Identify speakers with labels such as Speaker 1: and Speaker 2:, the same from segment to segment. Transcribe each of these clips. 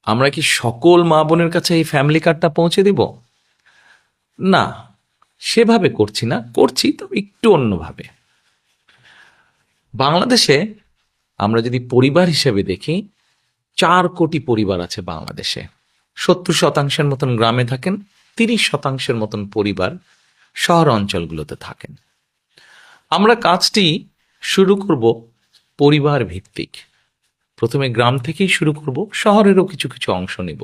Speaker 1: আমরা কি সকল মা বোনের কাছে এই ফ্যামিলি কার্ডটা পৌঁছে দিব? না, সেভাবে করছি না, করছি তবে একটু অন্যভাবে। বাংলাদেশে আমরা যদি পরিবার হিসেবে দেখি, 4 কোটি পরিবার আছে বাংলাদেশে। 70% মতন গ্রামে থাকেন, 30% মতন পরিবার শহর অঞ্চলগুলোতে থাকেন। আমরা কাজটি শুরু করব পরিবার ভিত্তিক। প্রথমে গ্রাম থেকেই শুরু করব, শহরেরও কিছু কিছু অংশ নেব।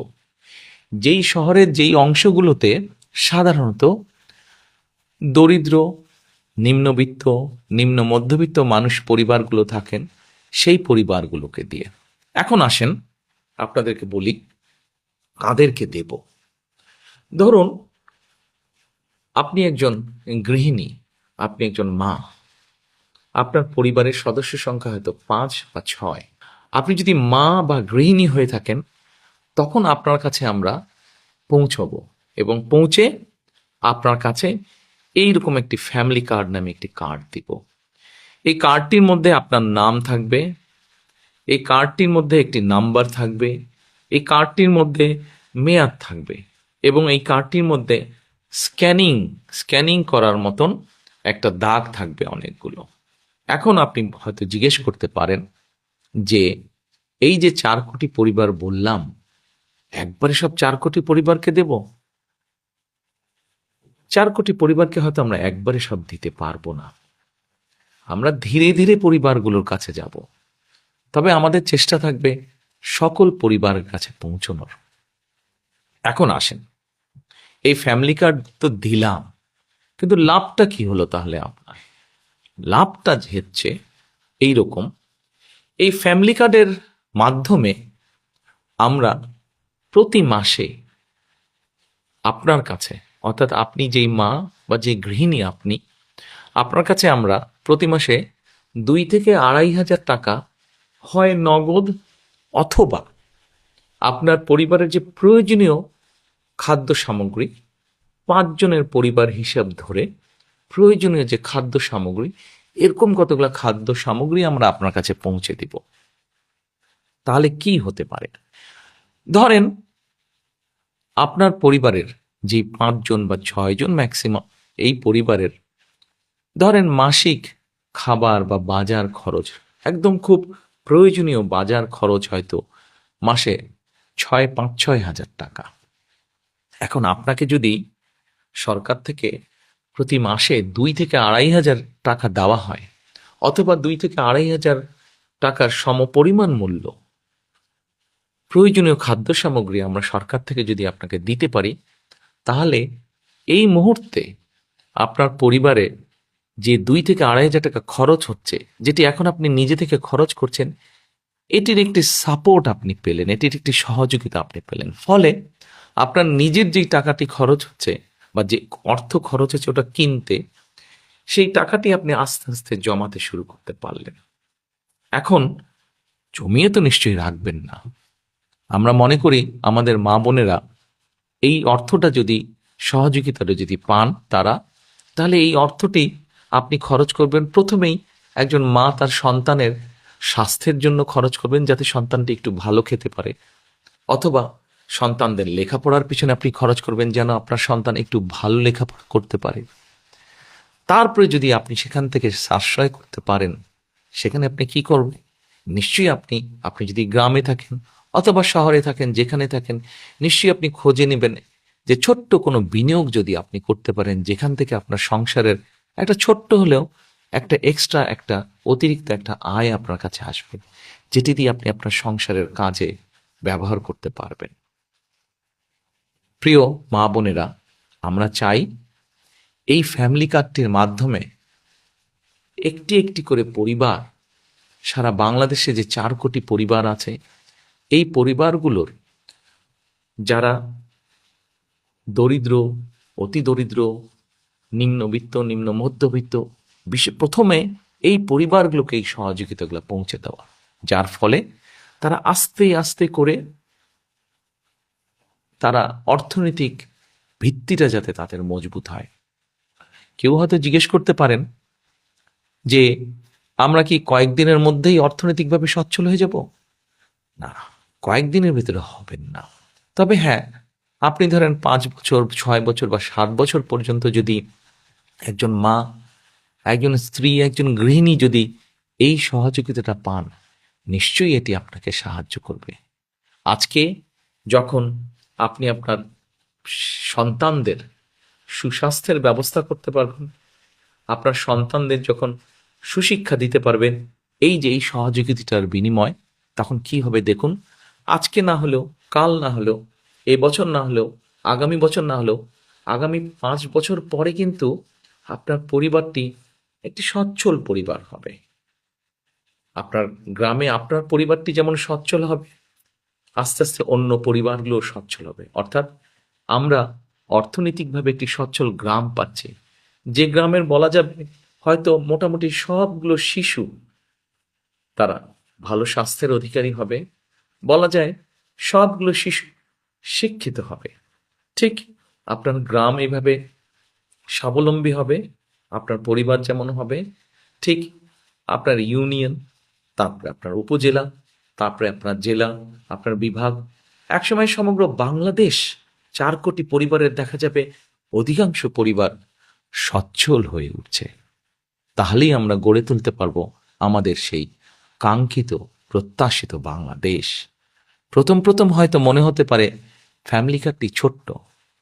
Speaker 1: যেই শহরের যেই অংশগুলোতে সাধারণত দরিদ্র, নিম্নবিত্ত, নিম্ন মধ্যবিত্ত মানুষ পরিবারগুলো থাকেন, সেই পরিবারগুলোকে দিয়ে। এখন আসেন আপনাদেরকে বলি কাদেরকে দেব। ধরুন আপনি একজন গৃহিণী, আপনি একজন মা, আপনার পরিবারের সদস্য সংখ্যা হয়তো 5 বা 6। আপনি যদি মা বা গৃহিণী হয়ে থাকেন, তখন আপনার কাছে আমরা পৌঁছবো এবং পৌঁছে আপনার কাছে এইরকম একটি ফ্যামিলি কার্ড নামে একটি কার্ড দিব। এই কার্ডটির মধ্যে আপনার নাম থাকবে, এই কার্ডটির মধ্যে একটি নাম্বার থাকবে, এই কার্ডটির মধ্যে মেয়াদ থাকবে এবং এই কার্ডটির মধ্যে স্ক্যানিং করার মতন একটা দাগ থাকবে অনেকগুলো। এখন আপনি হয়তো জিজ্ঞেস করতে পারেন যে এই যে 4 কোটি পরিবার বললাম, একবারে সব 4 কোটি পরিবারকে দেব? 4 কোটি পরিবারকে হয়তো আমরা একবারে সব দিতে পারবো না। আমরা ধীরে ধীরে পরিবারগুলোর কাছে যাব, তবে আমাদের চেষ্টা থাকবে সকল পরিবারের কাছে পৌঁছানোর। এখন আসেন, এই ফ্যামিলি কার্ড তো দিলাম, কিন্তু লাভটা কি হলো তাহলে আপনার? লাভটা হচ্ছে এইরকম, এই ফ্যামিলি কার্ডের মাধ্যমে আমরা প্রতি মাসে আপনার কাছে, অর্থাৎ আপনি যেই মা বা যে গৃহিণী আপনি, আপনার কাছে আমরা প্রতি মাসে 2 থেকে 2,500 টাকা হয় নগদ, অথবা আপনার পরিবারের যে প্রয়োজনীয় খাদ্য সামগ্রী, 5 জনের পরিবার হিসাব ধরে প্রয়োজনীয় যে খাদ্য সামগ্রী, এরকম কতগুলো খাদ্য সামগ্রী আমরা আপনার কাছে পৌঁছে দিব। তাহলে কি হতে পারে? ধরেন আপনার পরিবারের যে 5 জন বা 6 জন ম্যাক্সিমাম, এই পরিবারের ধরেন মাসিক খাবার বা বাজার খরচ, একদম খুব প্রয়োজনীয় বাজার খরচ হয়তো মাসে 5-6 হাজার টাকা। এখন আপনাকে যদি সরকার থেকে প্রতি মাসে 2 থেকে 2,500 টাকা দেওয়া হয়, অথবা 2 থেকে 2,500 টাকার সমপরিমাণ মূল্য প্রয়োজনীয় খাদ্য সামগ্রী আমরা সরকার থেকে যদি আপনাকে দিতে পারি, তাহলে এই মুহূর্তে আপনার পরিবারে যে 2 থেকে 2,500 টাকা খরচ হচ্ছে, যেটি এখন আপনি নিজে থেকে খরচ করছেন, এটির একটি সাপোর্ট আপনি পেলেন, এটির একটি সহযোগিতা আপনি পেলেন। ফলে আপনার নিজের যেই টাকাটি খরচ হচ্ছে বা যে অর্থ খরচ হচ্ছে ওটা কিনতে, সেই টাকাটি আপনি আস্তে আস্তে জমাতে শুরু করতে পারলেন। এখন জমিয়ে তো নিশ্চয়ই রাখবেন না। আমরা মনে করি আমাদের মা বোনেরা এই অর্থটা যদি, সহযোগিতাটা যদি পান তারা, তাহলে এই অর্থটি আপনি খরচ করবেন প্রথমেই একজন মা তার সন্তানের স্বাস্থ্যের জন্য খরচ করবেন, যাতে সন্তানটি একটু ভালো খেতে পারে, অথবা সন্তানদের লেখাপড়ার পিছনে আপনি খরচ করবেন যেন আপনার সন্তান একটু ভালো লেখাপড়া করতে পারে। তারপরে যদি আপনি সেখান থেকে সাশ্রয় করতে পারেন, সেখানে আপনি কি করবেন? নিশ্চয়ই আপনি যদি গ্রামে থাকেন অথবা শহরে থাকেন, যেখানে থাকেন, নিশ্চয়ই আপনি খোঁজে নেবেন যে ছোট্ট কোনো বিনিয়োগ যদি আপনি করতে পারেন, যেখান থেকে আপনার সংসারের একটা ছোট্ট হলেও একটা এক্সট্রা, একটা অতিরিক্ত একটা আয় আপনার কাছে আসবে, যেটি দিয়ে আপনি আপনার সংসারের কাজে ব্যবহার করতে পারবেন। প্রিয় মা বোনেরা, আমরা চাই এই ফ্যামিলি কার্ডটির মাধ্যমে একটি একটি করে পরিবার, সারা বাংলাদেশে যে 4 কোটি পরিবার আছে, এই পরিবারগুলোর যারা দরিদ্র, অতি দরিদ্র, নিম্নবিত্ত, নিম্ন মধ্যবিত্ত, প্রথমে এই পরিবারগুলোকে এই সহযোগিতাগুলো পৌঁছে দেওয়া, যার ফলে তারা আস্তে আস্তে করে তারা অর্থনৈতিক ভিত্তিটা যাতে তাদের মজবুত হয়। কেউ হয়তো জিজ্ঞেস করতে পারেন যে আমরা কি কয়েকদিনের মধ্যেই অর্থনৈতিকভাবে সচ্ছল হয়ে যাব? না, কয়েকদিনের ভিতরে হবেন না। তবে হ্যাঁ, আপনি ধরেন 5 বছর, 6 বছর বা 7 বছর পর্যন্ত যদি একজন মা, একজন স্ত্রী, একজন গৃহিণী যদি এই সহযোগিতাটা পান, নিশ্চয়ই এটি আপনাকে সাহায্য করবে। আজকে যখন আপনি আপনার সন্তানদের সুস্বাস্থ্যের ব্যবস্থা করতে পারবেন, আপনার সন্তানদের যখন সুশিক্ষা দিতে পারবেন, এই যে এই সহযোগিতার বিনিময়, তখন কি হবে দেখুন। আজকে না হলেও, কাল না হলেও, এবছর না হলেও, আগামী বছর না হলেও, আগামী 5 বছর পরে কিন্তু আপনার পরিবারটি একটি সচ্ছল পরিবার হবে। আপনার গ্রামে আপনার পরিবারটি যেমন সচ্ছল হবে, আস্তে আস্তে অন্য পরিবারগুলো সচ্ছল হবে। অর্থাৎ আমরা অর্থনৈতিকভাবে একটি সচ্ছল গ্রাম পাচ্ছি, যে গ্রামের বলা যাবে হয়তো মোটামুটি সবগুলো শিশু তারা ভালো স্বাস্থ্যের অধিকারী হবে, বলা যায় সবগুলো শিশু শিক্ষিত হবে। ঠিক আপনার গ্রাম এইভাবে স্বাবলম্বী হবে, আপনার পরিবার যেমন হবে, ঠিক আপনার ইউনিয়ন, তারপরে আপনার উপজেলা, তারপরে আপনার জেলা, আপনার বিভাগ, একসময় সমগ্র বাংলাদেশ 4 কোটি পরিবারের দেখা যাবে অধিকাংশ পরিবার সচ্ছল হয়ে উঠছে। তাহলেই আমরা গড়ে তুলতে পারবো আমাদের সেই কাঙ্ক্ষিত প্রত্যাশিত বাংলাদেশ। প্রথম প্রথম হয়তো মনে হতে পারে ফ্যামিলি কার্ডটি ছোট্ট,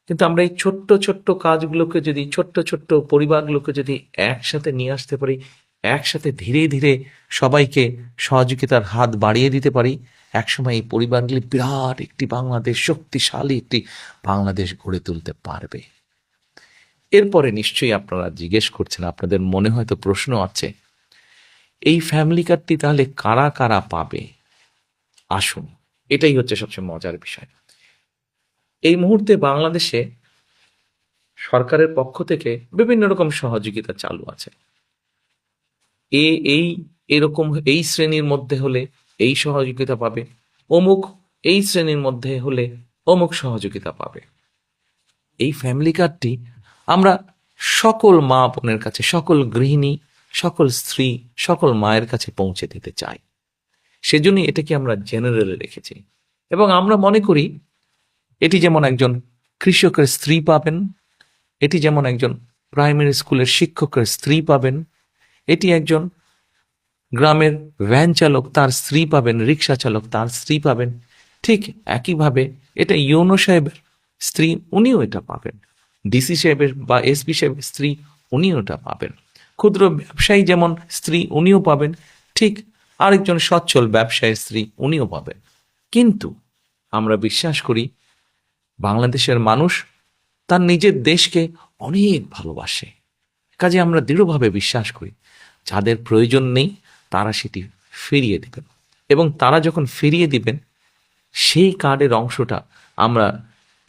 Speaker 1: কিন্তু আমরা এই ছোট্ট ছোট্ট কাজগুলোকে যদি, ছোট্ট ছোট্ট পরিবারগুলোকে যদি একসাথে নিয়ে আসতে পারি, একসাথে ধীরে ধীরে সবাইকে সহযোগিতার হাত বাড়িয়ে দিতে পারি, একসময় এই পরিবারগুলি বিরাট একটি বাংলাদেশ, শক্তিশালী একটি বাংলাদেশ গড়ে তুলতে পারবে। এরপরে নিশ্চয়ই আপনারা জিজ্ঞেস করছেন, আপনাদের মনে হয়তো প্রশ্ন আছে, এই ফ্যামিলি কার্ডটি তাহলে কারা কারা পাবে? আসুন, এটাই হচ্ছে সবচেয়ে মজার বিষয়। এই মুহূর্তে বাংলাদেশে সরকারের পক্ষ থেকে বিভিন্ন রকম সহযোগিতা চালু আছে। এরকম এই শ্রেণীর মধ্যে হলে এই সহযোগিতা পাবে, অমুক এই শ্রেণীর মধ্যে হলে অমুক সহযোগিতা পাবে। এই ফ্যামিলি কার্ডটি আমরা সকল মা বোনের কাছে, সকল গৃহিণী, সকল স্ত্রী, সকল মায়ের কাছে পৌঁছে দিতে চাই। সেজন্য এটাকে আমরা জেনারেলে রেখেছি, এবং আমরা মনে করি এটি যেমন একজন কৃষকের স্ত্রী পাবেন, এটি যেমন একজন প্রাইমারি স্কুলের শিক্ষকের স্ত্রী পাবেন, এটি একজন গ্রামের ভ্যান চালক তার স্ত্রী পাবেন, রিক্সা চালক তার স্ত্রী পাবেন, ঠিক একইভাবে এটা ইউনো সাহেবের স্ত্রী, উনিও এটা পাবেন। ডিসি সাহেবের বা এসপি সাহেবের স্ত্রী, উনিও এটা পাবেন। ক্ষুদ্র ব্যবসায়ী যেমন স্ত্রী, উনিও পাবেন, ঠিক আরেকজন সচ্ছল ব্যবসায়ীর স্ত্রী, উনিও পাবেন। কিন্তু আমরা বিশ্বাস করি বাংলাদেশের মানুষ তার নিজের দেশকে অনেক ভালোবাসে। কাজে আমরা দৃঢ়ভাবে বিশ্বাস করি যাদের প্রয়োজন নেই তারা সেটি ফিরিয়ে দিবেন, এবং তারা যখন ফিরিয়ে দিবেন সেই কার্ডের অংশটা আমরা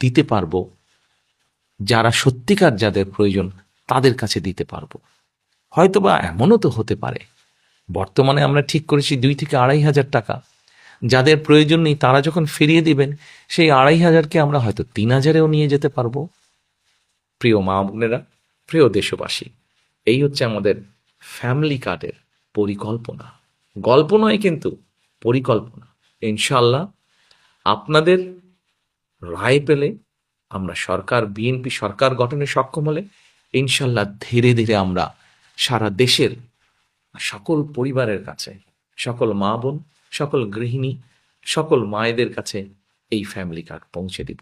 Speaker 1: দিতে পারবো যারা সত্যিকার যাদের প্রয়োজন তাদের কাছে দিতে পারবো। হয়তোবা এমনও তো হতে পারে বর্তমানে আমরা ঠিক করেছি 2 থেকে 2,500 টাকা, যাদের প্রয়োজন নেই তারা যখন ফিরিয়ে দিবেন সেই 2,500কে আমরা হয়তো 3,000-এও নিয়ে যেতে পারবো। প্রিয় মা বোনেরা, প্রিয় দেশবাসী, এই হচ্ছে আমাদের ফ্যামিলি কার্ডের পরিকল্পনা। গল্প নয় কিন্তু পরিকল্পনা। ইনশাল্লাহ আপনাদের রায় পেলে আমরা সরকার, বিএনপি সরকার গঠনে সক্ষম হলে ইনশাল্লাহ ধীরে ধীরে আমরা সারা দেশের সকল পরিবারের কাছে, সকল মা বোন, সকল গৃহিণী, সকল মায়েদের কাছে এই ফ্যামিলি কার্ড পৌঁছে দিব।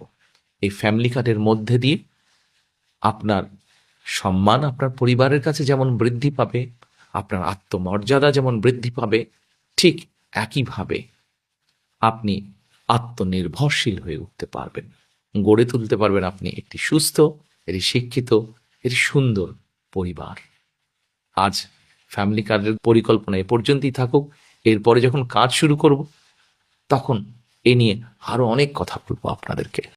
Speaker 1: এই ফ্যামিলি কার্ডের মধ্যে দিয়ে আপনার সম্মান আপনার পরিবারের কাছে যেমন বৃদ্ধি পাবে, আপনার আত্মমর্যাদা যেমন বৃদ্ধি পাবে, ঠিক একইভাবে আপনি আত্মনির্ভরশীল হয়ে উঠতে পারবেন, গড়ে তুলতে পারবেন আপনি একটি সুস্থ, একটি শিক্ষিত, একটি সুন্দর পরিবার। আজ ফ্যামিলি কার্ডের পরিকল্পনা এ পর্যন্তই থাকুক। এরপরে যখন কাজ শুরু করব তখন এ নিয়ে আরো অনেক কথা বলবো আপনাদেরকে।